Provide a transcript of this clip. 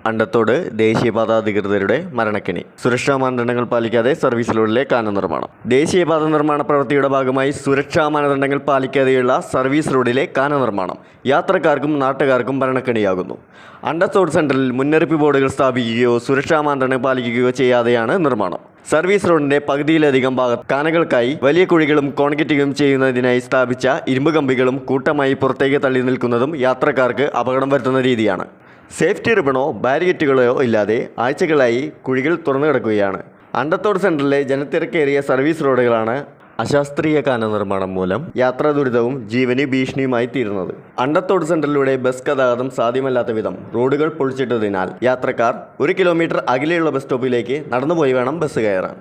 അണ്ടത്തോട് ദേശീയപാത അധികൃതരുടെ മരണക്കെണി. സുരക്ഷാ മാനദണ്ഡങ്ങൾ പാലിക്കാതെ സർവീസ് റോഡിലെ കാന നിർമ്മാണം. ദേശീയപാത നിർമ്മാണ പ്രവൃത്തിയുടെ ഭാഗമായി സുരക്ഷാ മാനദണ്ഡങ്ങൾ പാലിക്കാതെയുള്ള സർവീസ് റോഡിലെ കാന നിർമ്മാണം യാത്രക്കാർക്കും നാട്ടുകാർക്കും മരണക്കെണിയാകുന്നു. അണ്ടത്തോട് സെൻട്രലിൽ മുന്നറിയിപ്പ് ബോർഡുകൾ സ്ഥാപിക്കുകയോ സുരക്ഷാ മാനദണ്ഡങ്ങൾ പാലിക്കുകയോ ചെയ്യാതെയാണ് നിർമ്മാണം. സർവീസ് റോഡിന്റെ പകുതിയിലധികം ഭാഗത്ത് കാനകൾക്കായി വലിയ കുഴികളും കോൺക്രീറ്റുകളും ചെയ്യുന്നതിനായി സ്ഥാപിച്ച ഇരുമ്പ് കമ്പികളും കൂട്ടമായി പുറത്തേക്ക് തള്ളി നിൽക്കുന്നതും യാത്രക്കാർക്ക് അപകടം വരുത്തുന്ന രീതിയാണ്. സേഫ്റ്റി റിബണോ ബാരിക്കേറ്റുകളോ ഇല്ലാതെ ആഴ്ചകളായി കുഴികൾ തുറന്നു കിടക്കുകയാണ്. അണ്ടത്തോട് സെൻട്രലിലെ ജനത്തിരക്കേറിയ സർവീസ് റോഡുകളാണ് അശാസ്ത്രീയ കാന നിർമ്മാണം മൂലം യാത്രാ ദുരിതവും ജീവന് ഭീഷണിയുമായി തീരുന്നത്. അണ്ടത്തോട് സെൻട്രലിലൂടെ ബസ് ഗതാഗതം സാധ്യമല്ലാത്ത വിധം റോഡുകൾ പൊളിച്ചിട്ടതിനാൽ യാത്രക്കാർ 1 കിലോമീറ്റർ അകലെയുള്ള ബസ് സ്റ്റോപ്പിലേക്ക് നടന്നുപോയി വേണം ബസ് കയറാൻ.